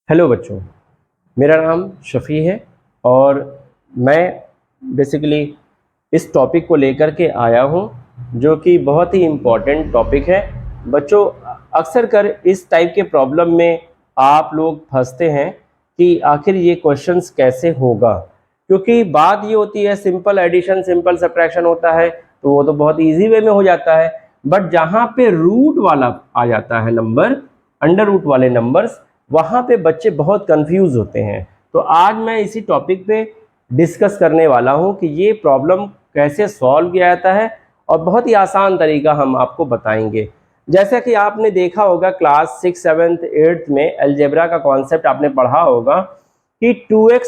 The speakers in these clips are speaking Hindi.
हेलो बच्चों, मेरा नाम शफ़ी है और मैं बेसिकली इस टॉपिक को लेकर के आया हूँ जो कि बहुत ही इम्पॉर्टेंट टॉपिक है। बच्चों, अक्सर कर इस टाइप के प्रॉब्लम में आप लोग फंसते हैं कि आखिर ये क्वेश्चंस कैसे होगा, क्योंकि बात ये होती है सिंपल एडिशन सिंपल सब्ट्रैक्शन होता है तो वो तो बहुत इजी वे में हो जाता है, बट जहाँ पे रूट वाला आ जाता है नंबर, अंडर रूट वाले नंबर्स, वहाँ पे बच्चे बहुत कंफ्यूज होते हैं। तो आज मैं इसी टॉपिक पे डिस्कस करने वाला हूँ कि ये प्रॉब्लम कैसे सॉल्व किया जाता है और बहुत ही आसान तरीका हम आपको बताएंगे। जैसा कि आपने देखा होगा क्लास 6, 7, 8 में अलजेब्रा का कॉन्सेप्ट आपने पढ़ा होगा कि 2x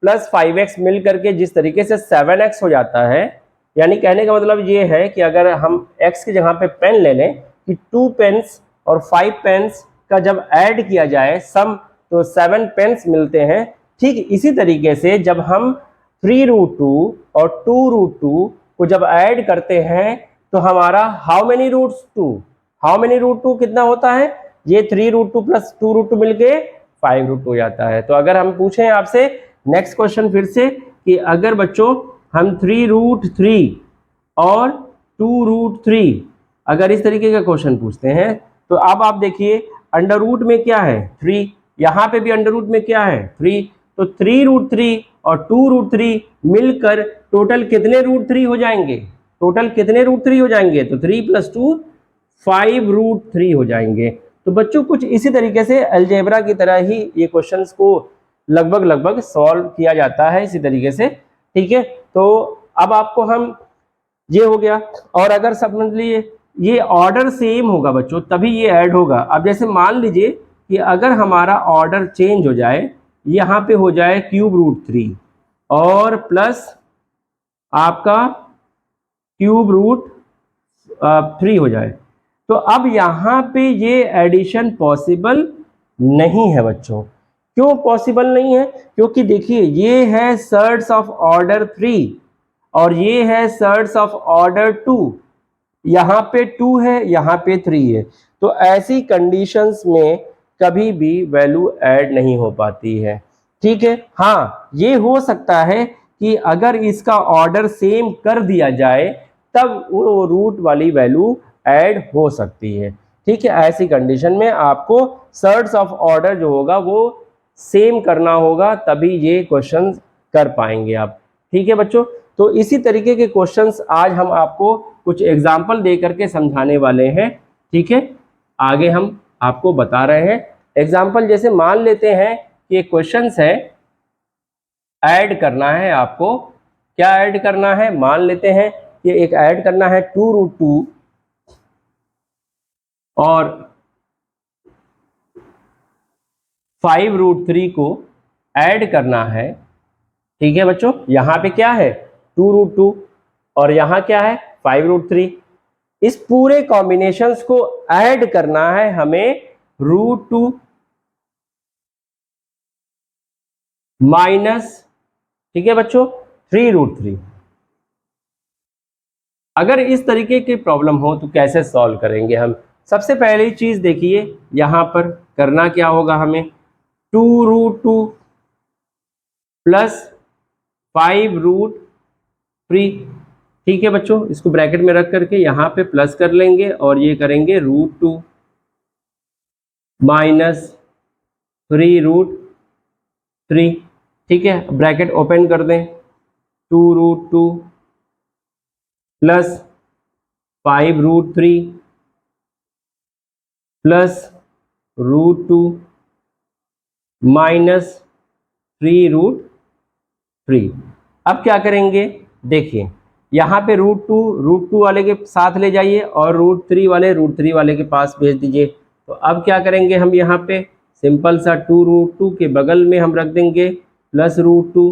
प्लस 5x मिल करके जिस तरीके से 7x हो जाता है, यानी कहने का मतलब ये है कि अगर हम x की जगह पे पेन ले लें कि 2 पेन्स और 5 पेन्स का जब ऐड किया जाए सम तो 7 पेन्स मिलते हैं। ठीक इसी तरीके से जब हम 3√2 और 2√2 को जब ऐड करते हैं तो हमारा हाउ मेनी रूट टू कितना होता है, ये 3√2 प्लस 2√2 मिलके 5√2 हो जाता है। तो अगर हम पूछें आपसे नेक्स्ट क्वेश्चन फिर से कि अगर बच्चों हम 3√3 और 2√3 अगर इस तरीके का क्वेश्चन पूछते हैं तो अब आप देखिए अंडर रूट में क्या है 3, यहाँ पे भी अंडर रूट में क्या है 3, तो 3√3 और 2√3 मिलकर टोटल कितने √3 हो जाएंगे, टोटल कितने √3 हो जाएंगे, तो 3 + 2 5√3 हो जाएंगे। तो बच्चों कुछ इसी तरीके से अलजेब्रा की तरह ही ये क्वेश्चंस को लगभग सॉल्व किया जाता है इसी तरीके से। ठीक है, तो अब आपको हम ये हो गया, और अगर समझ लीजिए ये ऑर्डर सेम होगा बच्चों तभी ये ऐड होगा। अब जैसे मान लीजिए कि अगर हमारा ऑर्डर चेंज हो जाए, यहाँ पे हो जाए ³ √3 और प्लस आपका ³ √3 हो जाए, तो अब यहाँ पे ये एडिशन पॉसिबल नहीं है बच्चों। क्यों पॉसिबल नहीं है, क्योंकि देखिए ये है सर्ड्स ऑफ ऑर्डर 3 और ये है सर्ड्स ऑफ ऑर्डर 2, यहाँ पे 2 है यहाँ पे 3 है, तो ऐसी कंडीशंस में कभी भी वैल्यू ऐड नहीं हो पाती है। ठीक है, हाँ ये हो सकता है कि अगर इसका ऑर्डर सेम कर दिया जाए तब वो रूट वाली वैल्यू ऐड हो सकती है। ठीक है, ऐसी कंडीशन में आपको सर्ड्स ऑफ ऑर्डर जो होगा वो सेम करना होगा तभी ये क्वेश्चन कर पाएंगे आप। ठीक है बच्चों, तो इसी तरीके के क्वेश्चंस आज हम आपको कुछ एग्जाम्पल दे करके समझाने वाले हैं। ठीक है, आगे हम आपको बता रहे हैं एग्जाम्पल। जैसे मान लेते हैं कि क्वेश्चंस है ऐड करना है आपको, क्या ऐड करना है, मान लेते हैं कि एक ऐड करना है 2√2 और 5√3 को ऐड करना है। ठीक है बच्चों, यहाँ पे क्या है 2√2 और यहाँ क्या है 5√3, इस पूरे कॉम्बिनेशंस को ऐड करना है हमें √2 माइनस, ठीक है बच्चों, 3√3। अगर इस तरीके की प्रॉब्लम हो तो कैसे सॉल्व करेंगे हम। सबसे पहली चीज देखिए यहां पर करना क्या होगा हमें, 2√2 प्लस 5√3। ठीक है बच्चों, इसको ब्रैकेट में रख करके यहाँ पे प्लस कर लेंगे और ये करेंगे √2 माइनस 3√3। ठीक है, ब्रैकेट ओपन कर दें, 2√2 प्लस 5√3 प्लस √2 माइनस 3√3। अब क्या करेंगे, देखिए यहाँ पे √2 वाले के साथ ले जाइए और √3 वाले के पास भेज दीजिए। तो अब क्या करेंगे हम, यहाँ पे सिंपल सा 2√2 के बगल में हम रख देंगे प्लस √2।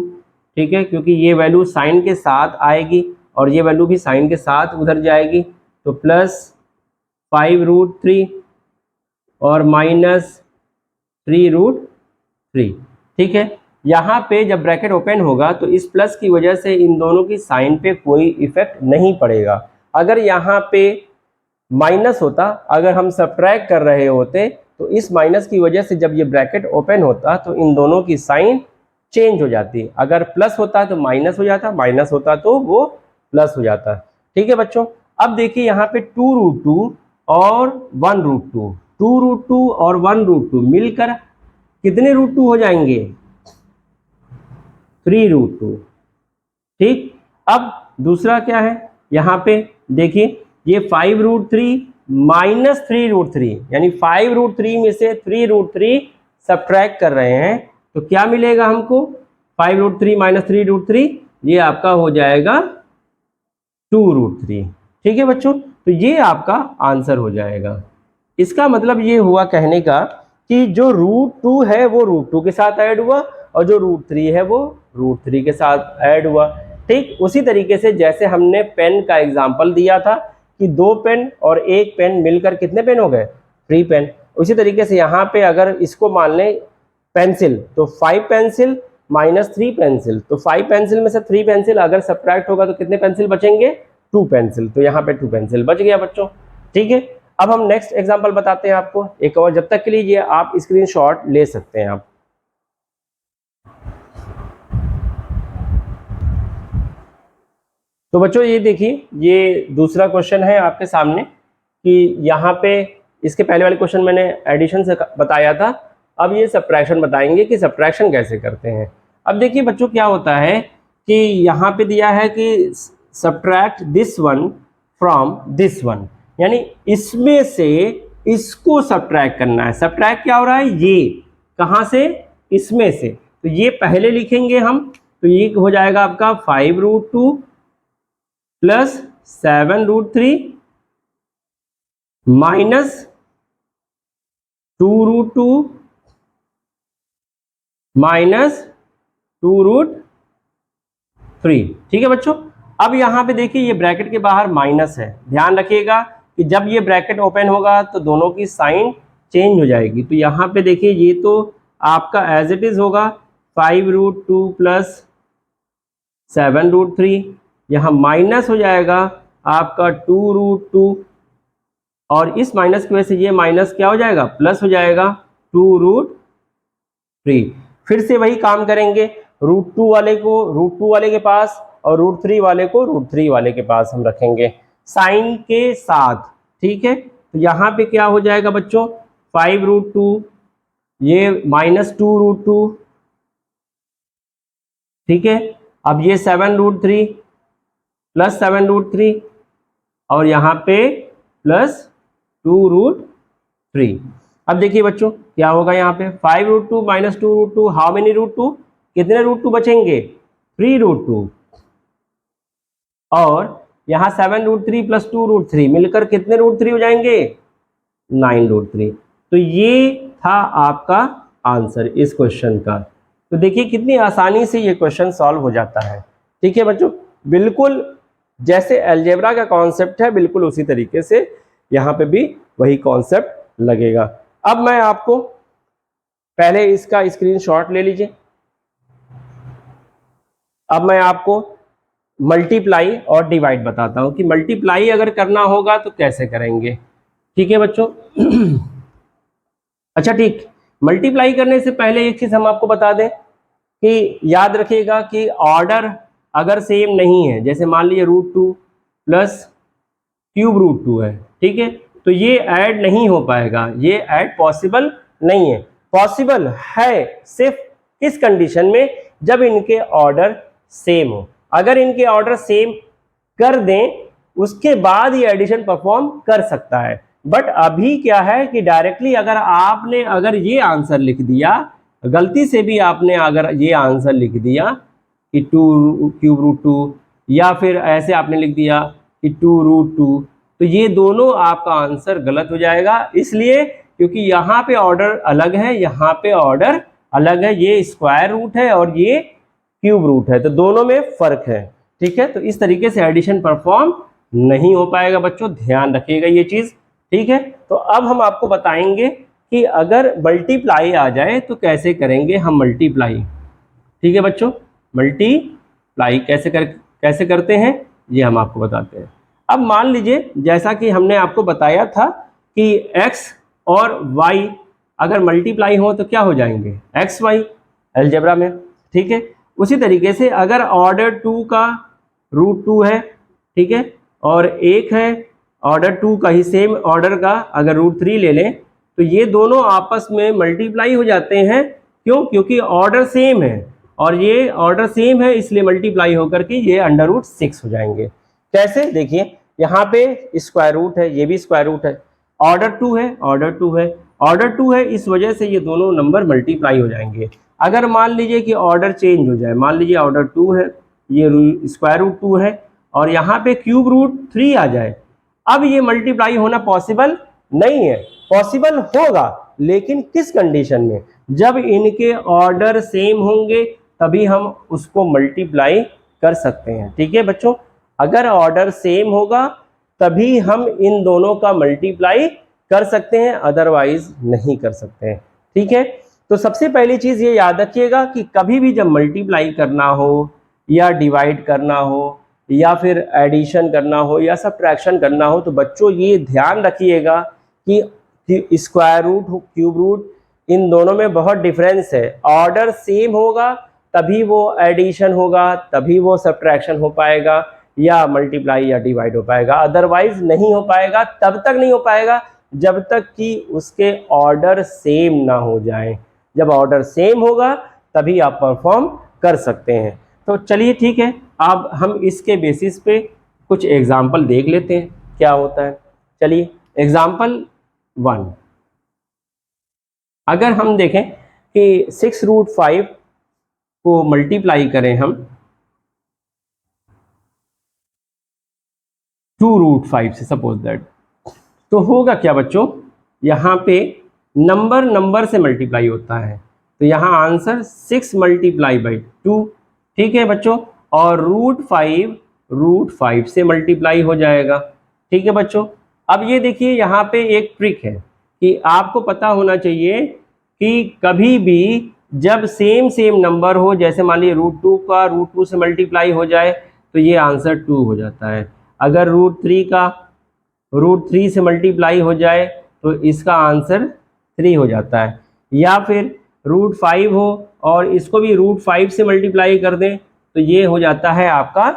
ठीक है, क्योंकि ये वैल्यू साइन के साथ आएगी और ये वैल्यू भी साइन के साथ उधर जाएगी, तो प्लस 5√3 और माइनस 3√3। ठीक है, यहाँ पे जब ब्रैकेट ओपन होगा तो इस प्लस की वजह से इन दोनों की साइन पे कोई इफेक्ट नहीं पड़ेगा। अगर यहाँ पे माइनस होता, अगर हम सब्ट्रैक्ट कर रहे होते तो इस माइनस की वजह से जब ये ब्रैकेट ओपन होता तो इन दोनों की साइन चेंज हो जाती है। अगर प्लस होता तो माइनस हो जाता, माइनस होता तो वो प्लस हो जाता। ठीक है बच्चों, अब देखिए यहाँ पे 2√2 और 1√2, 2√2 और 1√2 मिलकर कितने √2 हो जाएंगे? 3√2। ठीक, अब दूसरा क्या है, यहाँ पे देखिए ये 5√3 माइनस 3√3, यानी 5√3 में से 3√3 सब्ट्रैक्ट कर रहे हैं तो क्या मिलेगा हमको? 5√3 माइनस 3√3, ये आपका हो जाएगा 2√3। ठीक है बच्चों, तो ये आपका आंसर हो जाएगा। इसका मतलब ये हुआ कहने का कि जो √2 है वो √2 के साथ ऐड हुआ और जो √3 है वो √3 के साथ ऐड हुआ। ठीक, उसी तरीके से जैसे हमने पेन का एग्जाम्पल दिया था कि 2 पेन और 1 पेन मिलकर कितने पेन हो गए? 3 पेन। उसी तरीके से यहाँ पे अगर इसको मान लें पेंसिल, तो 5 पेंसिल माइनस 3 पेंसिल, तो 5 पेंसिल में से 3 पेंसिल अगर सब्ट्रैक्ट होगा तो कितने पेंसिल बचेंगे? 2 पेंसिल। तो यहाँ पे 2 पेंसिल बच गया बच्चों। ठीक है, अब हम नेक्स्ट एग्जांपल बताते हैं आपको एक और, जब तक के लिए ये आप स्क्रीनशॉट ले सकते हैं आप। तो बच्चों ये देखिए, ये दूसरा क्वेश्चन है आपके सामने कि यहाँ पे इसके पहले वाले क्वेश्चन मैंने एडिशन से बताया था, अब ये सब्ट्रैक्शन बताएंगे कि सब्ट्रैक्शन कैसे करते हैं। अब देखिए बच्चों क्या होता है कि यहाँ पे दिया है कि subtract this one from this one, यानी इसमें से इसको सब्ट्रैक्ट करना है। सब्ट्रैक्ट क्या हो रहा है? ये कहाँ से? इसमें से। तो ये पहले लिखेंगे हम, तो ये हो जाएगा आपका 5√2 प्लस 7√3 माइनस 2√2 माइनस 2√3। ठीक है बच्चों, अब यहाँ पे देखिए ये ब्रैकेट के बाहर माइनस है, ध्यान रखिएगा कि जब ये ब्रैकेट ओपन होगा तो दोनों की साइन चेंज हो जाएगी। तो यहाँ पे देखिए ये तो आपका एज इट इज होगा 5√2 प्लस 7√3, यहाँ माइनस हो जाएगा आपका 2√2 और इस माइनस की वजह से ये माइनस क्या हो जाएगा? प्लस हो जाएगा 2√3। फिर से वही काम करेंगे, √2 वाले को √2 वाले के पास और √3 वाले को √3 वाले के पास हम रखेंगे साइन के साथ। ठीक है, तो यहाँ पे क्या हो जाएगा बच्चों? 5√2 ये माइनस 2√2। ठीक है, अब ये 7√3 प्लस 7√3 और यहाँ पे प्लस 2√3। अब देखिए बच्चों क्या होगा यहाँ पे? 5√2 माइनस 2√2, हाउ मेनी √2? कितने √2 बचेंगे? 3√2 और यहाँ 7√3 प्लस 2√3 मिलकर कितने √3 हो जाएंगे? 9√3। तो ये था आपका आंसर इस क्वेश्चन का। तो देखिए कितनी आसानी से ये क्वेश्चन सॉल्व हो जाता है। ठीक है बच्चों, बिल्कुल जैसे अलजेब्रा का कॉन्सेप्ट है बिल्कुल उसी तरीके से यहाँ पे भी वही कॉन्सेप्ट लगेगा। अब मैं आपको पहले इसका स्क्रीनशॉट ले लीजिए। अब मैं आपको मल्टीप्लाई और डिवाइड बताता हूं कि मल्टीप्लाई अगर करना होगा तो कैसे करेंगे। ठीक है बच्चों अच्छा ठीक, मल्टीप्लाई करने से पहले एक चीज हम आपको बता दें कि याद रखिएगा कि ऑर्डर अगर सेम नहीं है, जैसे मान लीजिए √2 प्लस क्यूब √2 है, ठीक है, तो ये ऐड नहीं हो पाएगा, ये ऐड पॉसिबल नहीं है। पॉसिबल है सिर्फ किस कंडीशन में? जब इनके ऑर्डर सेम हो। अगर इनके ऑर्डर सेम कर दें उसके बाद ये एडिशन परफॉर्म कर सकता है। बट अभी क्या है कि डायरेक्टली अगर ये आंसर लिख दिया, गलती से भी आपने अगर ये आंसर लिख दिया कि 2 क्यूब √2 या फिर ऐसे आपने लिख दिया कि 2√2, तो ये दोनों आपका आंसर गलत हो जाएगा। इसलिए क्योंकि यहाँ पे ऑर्डर अलग है, यहाँ पे ऑर्डर अलग है, ये स्क्वायर रूट है और ये क्यूब रूट है, तो दोनों में फर्क है। ठीक है, तो इस तरीके से एडिशन परफॉर्म नहीं हो पाएगा बच्चों, ध्यान रखिएगा ये चीज। ठीक है, तो अब हम आपको बताएंगे कि अगर मल्टीप्लाई आ जाए तो कैसे करेंगे हम मल्टीप्लाई। ठीक है बच्चों, मल्टीप्लाई कैसे करते हैं ये हम आपको बताते हैं। अब मान लीजिए जैसा कि हमने आपको बताया था कि x और y अगर मल्टीप्लाई हो तो क्या हो जाएंगे, एक्स वाई अलजेब्रा में, ठीक है। उसी तरीके से अगर ऑर्डर 2 का रूट 2 है, ठीक है, और एक है ऑर्डर 2 का ही सेम ऑर्डर का अगर रूट 3 ले लें तो ये दोनों आपस में मल्टीप्लाई हो जाते हैं। क्यों? क्योंकि ऑर्डर सेम है और ये ऑर्डर सेम है, इसलिए मल्टीप्लाई होकर के ये अंडर रूट 6 हो जाएंगे। कैसे? देखिए यहाँ पे स्क्वायर रूट है, ये भी स्क्वायर रूट है, ऑर्डर 2 है, ऑर्डर 2 है, ऑर्डर 2 है, इस वजह से ये दोनों नंबर मल्टीप्लाई हो जाएंगे। अगर मान लीजिए कि ऑर्डर चेंज हो जाए, मान लीजिए ऑर्डर 2 है, ये स्क्वायर रूट 2 है और यहाँ पे क्यूब रूट 3 आ जाए, अब ये मल्टीप्लाई होना पॉसिबल नहीं है। पॉसिबल होगा लेकिन किस कंडीशन में? जब इनके ऑर्डर सेम होंगे तभी हम उसको मल्टीप्लाई कर सकते हैं, ठीक है बच्चों। अगर ऑर्डर सेम होगा तभी हम इन दोनों का मल्टीप्लाई कर सकते हैं, अदरवाइज नहीं कर सकते हैं, ठीक है। तो सबसे पहली चीज ये याद रखिएगा कि कभी भी जब मल्टीप्लाई करना हो या डिवाइड करना हो या फिर एडिशन करना हो या सब्ट्रैक्शन करना हो तो बच्चों ये ध्यान रखिएगा कि स्क्वायर रूट क्यूब रूट इन दोनों में बहुत डिफरेंस है। ऑर्डर सेम होगा तभी वो एडिशन होगा, तभी वो सब्ट्रैक्शन हो पाएगा या मल्टीप्लाई या डिवाइड हो पाएगा, अदरवाइज नहीं हो पाएगा। तब तक नहीं हो पाएगा जब तक कि उसके ऑर्डर सेम ना हो जाए। जब ऑर्डर सेम होगा तभी आप परफॉर्म कर सकते हैं। तो चलिए ठीक है, अब हम इसके बेसिस पे कुछ एग्जाम्पल देख लेते हैं क्या होता है। चलिए एग्जाम्पल 1, अगर हम देखें कि 6√5 को मल्टीप्लाई करें हम 2√5 से, सपोज दैट, तो होगा क्या बच्चों, यहाँ पे नंबर से मल्टीप्लाई होता है तो यहाँ आंसर 6 मल्टीप्लाई बाई 2, ठीक है बच्चों, और √5 से मल्टीप्लाई हो जाएगा, ठीक है बच्चों। अब ये देखिए यहाँ पे एक ट्रिक है कि आपको पता होना चाहिए कि कभी भी जब सेम नंबर हो, जैसे मान लीजिए √2 का √2 से मल्टीप्लाई हो जाए तो ये आंसर 2 हो जाता है। अगर √3 का √3 से मल्टीप्लाई हो जाए तो इसका आंसर 3 हो जाता है। या फिर √5 हो और इसको भी √5 से मल्टीप्लाई कर दें तो ये हो जाता है आपका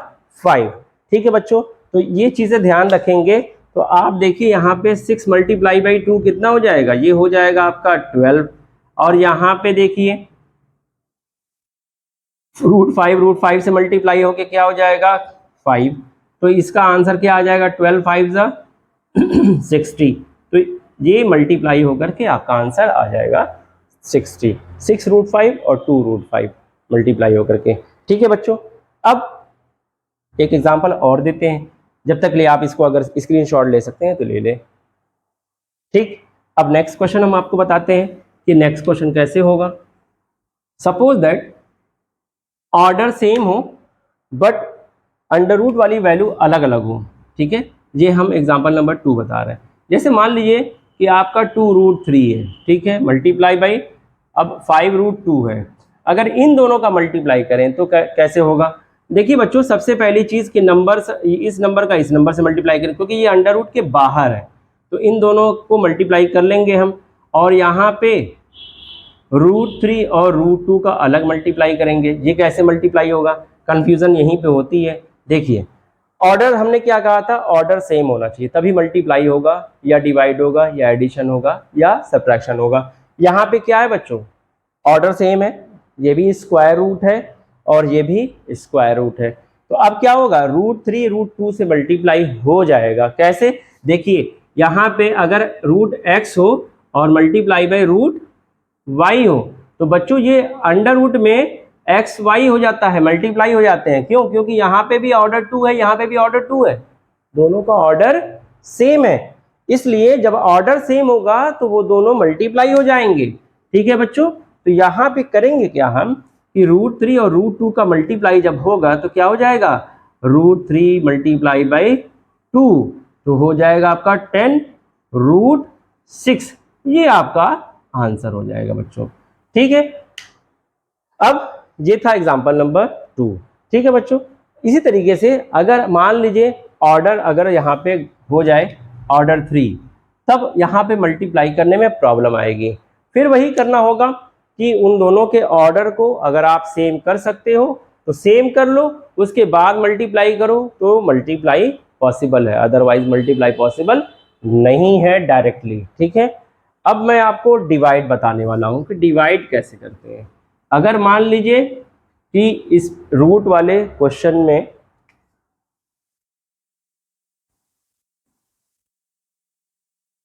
5, ठीक है बच्चों। तो ये चीज़ें ध्यान रखेंगे। तो आप देखिए यहाँ पे 6 मल्टीप्लाई बाई 2 कितना हो जाएगा, ये हो जाएगा आपका 12, और यहाँ पे देखिए √5 से मल्टीप्लाई होके क्या हो जाएगा 5, तो इसका आंसर क्या आ जाएगा 12 5 60। तो ये मल्टीप्लाई होकर के आपका आंसर आ जाएगा 60, 6√5 और 2√5 मल्टीप्लाई होकर के, ठीक है बच्चों। अब एक एग्जांपल और देते हैं, जब तक ले आप इसको अगर स्क्रीनशॉट ले सकते हैं तो ले लें, ठीक। अब नेक्स्ट क्वेश्चन हम आपको बताते हैं कि नेक्स्ट क्वेश्चन कैसे होगा। सपोज दैट ऑर्डर सेम हो बट अंडर रूट वाली वैल्यू अलग अलग हो, ठीक है। ये हम एग्जांपल नंबर 2 बता रहे हैं। जैसे मान लीजिए कि आपका 2√3 है, ठीक है, मल्टीप्लाई बाई अब 5√2 है। अगर इन दोनों का मल्टीप्लाई करें तो कैसे होगा? देखिए बच्चों, सबसे पहली चीज़ कि नंबर, इस नंबर का इस नंबर से मल्टीप्लाई करें क्योंकि ये अंडर रूट के बाहर है, तो इन दोनों को मल्टीप्लाई कर लेंगे हम, और यहाँ पे √3 और √2 का अलग मल्टीप्लाई करेंगे। ये कैसे मल्टीप्लाई होगा? कन्फ्यूज़न यहीं पे होती है। देखिए ऑर्डर हमने क्या कहा था, ऑर्डर सेम होना चाहिए तभी मल्टीप्लाई होगा या डिवाइड होगा या एडिशन होगा या सब्ट्रैक्शन होगा। यहाँ पे क्या है बच्चों, ऑर्डर सेम है, ये भी स्क्वायर रूट है और ये भी स्क्वायर रूट है, तो अब क्या होगा √3 √2 से मल्टीप्लाई हो जाएगा। कैसे? देखिए यहाँ पे अगर √x हो और मल्टीप्लाई बाई √y हो तो बच्चों ये अंडर रूट में एक्स वाई हो जाता है, मल्टीप्लाई हो जाते हैं। क्यों? क्योंकि यहाँ पे भी ऑर्डर 2 है, यहाँ पे भी ऑर्डर 2 है, दोनों का ऑर्डर सेम है, इसलिए जब ऑर्डर सेम होगा तो वो दोनों मल्टीप्लाई हो जाएंगे, ठीक है बच्चों। तो यहाँ पे करेंगे क्या हम कि √3 और √2 का मल्टीप्लाई जब होगा तो क्या हो जाएगा √3 मल्टीप्लाई बाई 2 तो हो जाएगा आपका 10√6, ये आपका आंसर हो जाएगा बच्चों, ठीक है। अब ये था एग्जांपल नंबर 2, ठीक है बच्चों। इसी तरीके से अगर मान लीजिए ऑर्डर अगर यहाँ पे हो जाए ऑर्डर 3, तब यहाँ पे मल्टीप्लाई करने में प्रॉब्लम आएगी। फिर वही करना होगा कि उन दोनों के ऑर्डर को अगर आप सेम कर सकते हो तो सेम कर लो, उसके बाद मल्टीप्लाई करो तो मल्टीप्लाई पॉसिबल है, अदरवाइज मल्टीप्लाई पॉसिबल नहीं है डायरेक्टली। ठीक है, अब मैं आपको डिवाइड बताने वाला हूं कि डिवाइड कैसे करते हैं। अगर मान लीजिए कि इस रूट वाले क्वेश्चन में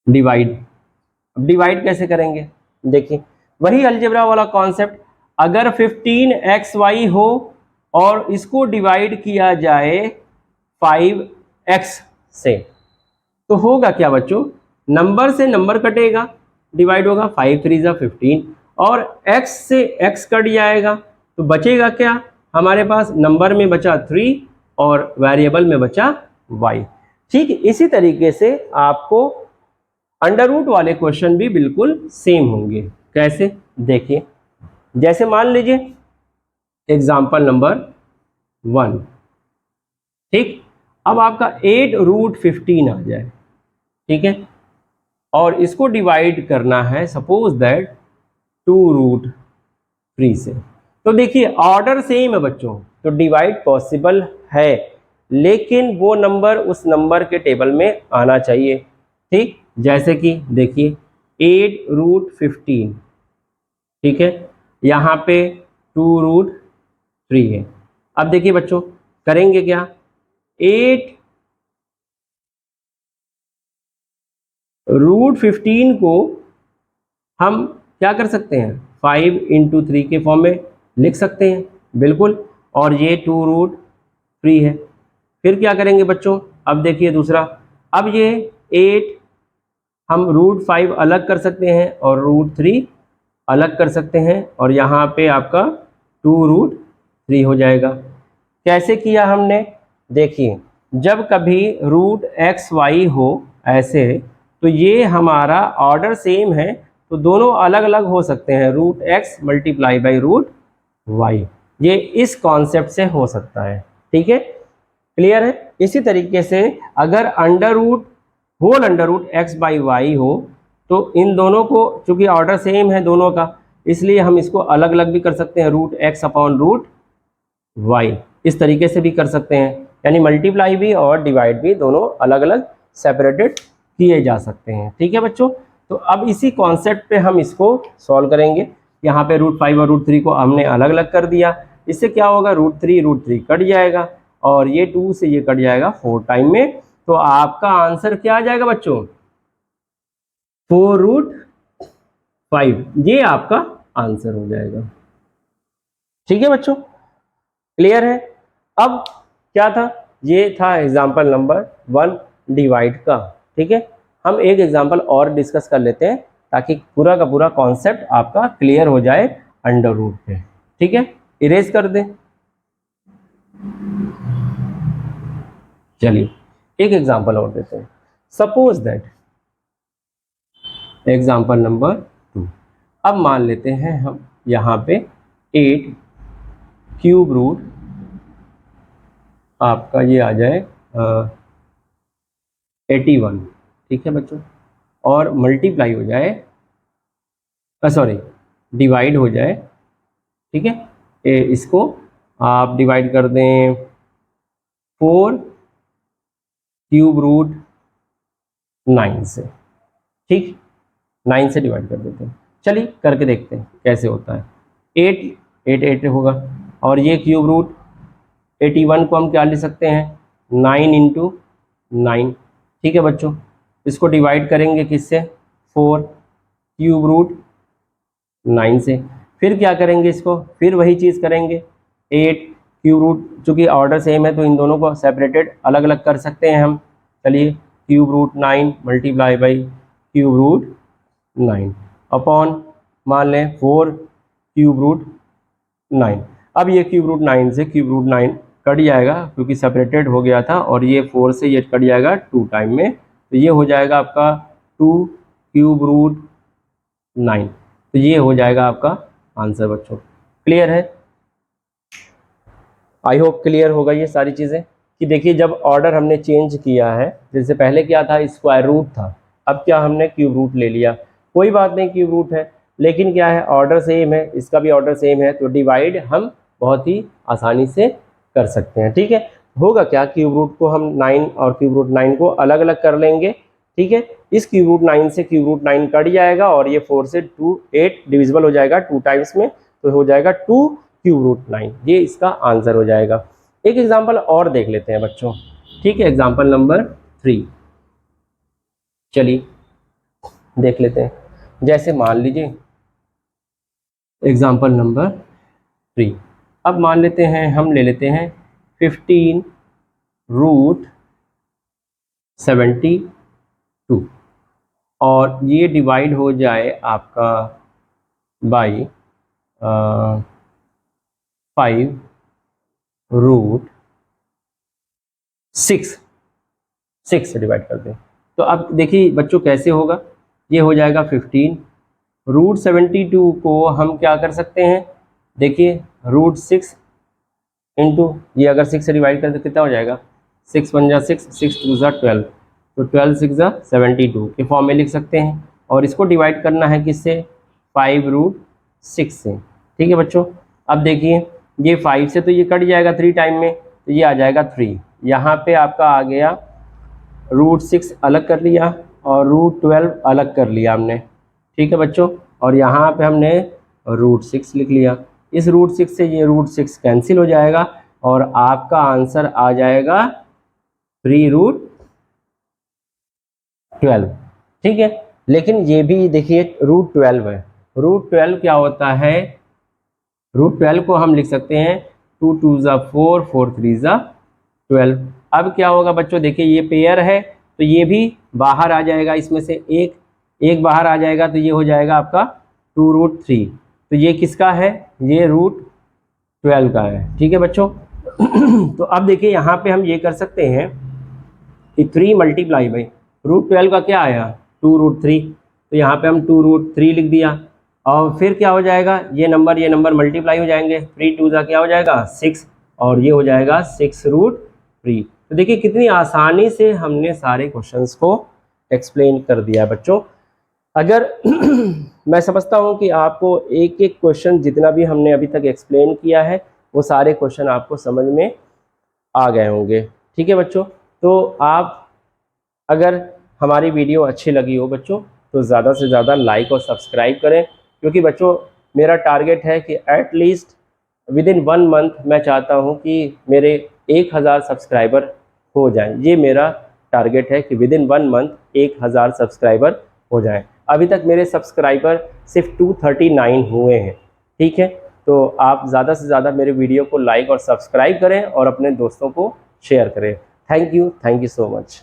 डिवाइड कैसे करेंगे, देखिए वही अलजेब्रा वाला कॉन्सेप्ट। अगर 15xy हो और इसको डिवाइड किया जाए 5x से तो होगा क्या बच्चों, नंबर से नंबर कटेगा, डिवाइड होगा, 5 3 जा 15 और x से x कट जाएगा तो बचेगा क्या, हमारे पास नंबर में बचा 3 और वेरिएबल में बचा y। ठीक इसी तरीके से आपको अंडर रूट वाले क्वेश्चन भी बिल्कुल सेम होंगे। कैसे, देखिए जैसे मान लीजिए एग्जाम्पल नंबर 1। ठीक, अब आपका 8√15 आ जाए, ठीक है, और इसको डिवाइड करना है सपोज दैट 2√3 से, तो देखिए ऑर्डर सेम है बच्चों तो डिवाइड पॉसिबल है, लेकिन वो नंबर उस नंबर के टेबल में आना चाहिए। ठीक, जैसे कि देखिए 8√15, ठीक है, यहाँ पे 2√3 है। अब देखिए बच्चों करेंगे क्या, 8√15 को हम क्या कर सकते हैं 5 × 3 के फॉर्म में लिख सकते हैं, बिल्कुल, और ये 2√3 है। फिर क्या करेंगे बच्चों, अब देखिए दूसरा, अब ये 8 हम √5 अलग कर सकते हैं और √3 अलग कर सकते हैं और यहाँ पे आपका 2√3 हो जाएगा। कैसे किया हमने, देखिए जब कभी √xy हो ऐसे तो ये हमारा ऑर्डर सेम है तो दोनों अलग अलग हो सकते हैं, √x मल्टीप्लाई बाई √y, ये इस कॉन्सेप्ट से हो सकता है। ठीक है, क्लियर है। इसी तरीके से अगर whole under root x by y हो तो इन दोनों को, चूंकि ऑर्डर सेम है दोनों का, इसलिए हम इसको अलग अलग भी कर सकते हैं, √x/√y, इस तरीके से भी कर सकते हैं, यानी मल्टीप्लाई भी और डिवाइड भी दोनों अलग अलग सेपरेटेड किए जा सकते हैं। ठीक है बच्चों, तो अब इसी कॉन्सेप्ट पे हम इसको सॉल्व करेंगे। यहाँ पे √5 और √3 को हमने अलग अलग कर दिया, इससे क्या होगा, √3 कट जाएगा और ये 2 से ये कट जाएगा 4 टाइम में, तो आपका आंसर क्या आ जाएगा बच्चों, 4√5, ये आपका आंसर हो जाएगा। ठीक है बच्चों, क्लियर है। अब क्या था, ये था एग्जाम्पल नंबर 1 डिवाइड का। ठीक है, हम एक एग्जाम्पल और डिस्कस कर लेते हैं ताकि पूरा का पूरा कॉन्सेप्ट आपका क्लियर हो जाए अंडर रूट पे। ठीक है, इरेज कर दें, चलिए एक एग्जाम्पल और देते हैं। सपोज दैट एग्जाम्पल नंबर 2, अब मान लेते हैं हम यहाँ पे 8³ आपका ये आ जाए 81, ठीक है बच्चों, और मल्टीप्लाई हो जाए, सॉरी डिवाइड हो जाए, ठीक है, इसको आप डिवाइड कर दें 4³ से, ठीक, 9 से डिवाइड कर देते हैं। चलिए करके देखते हैं कैसे होता है। 8 होगा और ये क्यूब रूट 81 को हम क्या लिख सकते हैं, 9 × 9, ठीक है बच्चों। इसको डिवाइड करेंगे किससे, 4³ से, फिर क्या करेंगे इसको, फिर वही चीज़ करेंगे, 8³ चूँकि ऑर्डर सेम है तो इन दोनों को सेपरेटेड अलग अलग कर सकते हैं हम। चलिए ³ मल्टीप्लाई बाई ³ अपॉन मान लें 4³। अब ये ³ से ³ कट जाएगा क्योंकि सेपरेटेड हो गया था और ये 4 से ये कट जाएगा 2 टाइम में, तो ये हो जाएगा आपका 2³ तो ये हो जाएगा आपका आंसर बच्चों। क्लियर है, आई होप क्लियर होगा ये सारी चीज़ें कि देखिए जब ऑर्डर हमने चेंज किया है, जैसे पहले क्या था स्क्वायर रूट था, अब क्या हमने क्यूब रूट ले लिया, कोई बात नहीं क्यूब रूट है, लेकिन क्या है, ऑर्डर सेम है, इसका भी ऑर्डर सेम है, तो डिवाइड हम बहुत ही आसानी से कर सकते हैं। ठीक है, होगा क्या, क्यूब रूट को हम 9 और क्यूब रूट 9 को अलग अलग कर लेंगे। ठीक है, इस क्यूब रूट 9 से क्यूब रूट 9 कट जाएगा और ये 4 से 8 डिविजिबल हो जाएगा 2 टाइम्स में, तो हो जाएगा 2 क्यूब रूट 9। ये इसका आंसर हो जाएगा। एक एग्जाम्पल और देख लेते हैं बच्चों। ठीक है, एग्जाम्पल नंबर 3 चलिए देख लेते हैं। जैसे मान लीजिए एग्जाम्पल नंबर 3, अब मान लेते हैं, हम ले लेते हैं 15 रूट 72 और ये डिवाइड हो जाए आपका बाई 5 रूट 6 से डिवाइड कर दें। तो अब देखिए बच्चों कैसे होगा, ये हो जाएगा 15 रूट 72 को हम क्या कर सकते हैं, देखिए रूट 6 इंटू, ये अगर 6 से डिवाइड करें तो कितना हो जाएगा, 6 1 जा 6, 6 2 जा 12, तो 12 6 जा 72 के फॉर्म में लिख सकते हैं। और इसको डिवाइड करना है किससे, 5 रूट 6 से। ठीक है बच्चों, अब देखिए ये 5 से तो ये कट जाएगा 3 टाइम में, तो ये आ जाएगा 3, यहाँ पे आपका आ गया रूट 6 अलग कर लिया और रूट 12 अलग कर लिया हमने। ठीक है बच्चों, और यहाँ पे हमने रूट 6 लिख लिया। इस रूट 6 से ये रूट 6 कैंसिल हो जाएगा और आपका आंसर आ जाएगा 3 रूट 12। ठीक है, लेकिन ये भी देखिए रूट 12 है, रूट 12 क्या होता है, रूट 12 को हम लिख सकते हैं 2 2 जा 4, 4 3 जा 12। अब क्या होगा बच्चों, देखिए ये पेयर है तो ये भी बाहर आ जाएगा, इसमें से एक बाहर आ जाएगा, तो ये हो जाएगा आपका 2 रूट 3। तो ये किसका है, ये रूट 12 का है। ठीक है बच्चों तो अब देखिए यहाँ पे हम ये कर सकते हैं कि 3 मल्टीप्लाई बाई रूट 12 का क्या आया, 2 रूट 3, तो यहाँ पे हम 2 रूट 3 लिख दिया। और फिर क्या हो जाएगा, ये नंबर मल्टीप्लाई हो जाएंगे, 3 2 का क्या हो जाएगा 6, और ये हो जाएगा 6 रूट 3। तो देखिए कितनी आसानी से हमने सारे क्वेश्चंस को एक्सप्लेन कर दिया बच्चों। अगर मैं समझता हूँ कि आपको एक एक क्वेश्चन जितना भी हमने अभी तक एक्सप्लेन किया है वो सारे क्वेश्चन आपको समझ में आ गए होंगे। ठीक है बच्चों, तो आप अगर हमारी वीडियो अच्छी लगी हो बच्चों तो ज़्यादा से ज़्यादा लाइक और सब्सक्राइब करें, क्योंकि बच्चों मेरा टारगेट है कि एटलीस्ट विद इन 1 मंथ मैं चाहता हूँ कि मेरे 1000 सब्सक्राइबर हो जाएं। ये मेरा टारगेट है कि विद इन 1 मंथ 1000 सब्सक्राइबर हो जाएं। अभी तक मेरे सब्सक्राइबर सिर्फ 239 हुए हैं। ठीक है, तो आप ज़्यादा से ज़्यादा मेरे वीडियो को लाइक और सब्सक्राइब करें और अपने दोस्तों को शेयर करें। Thank you so much.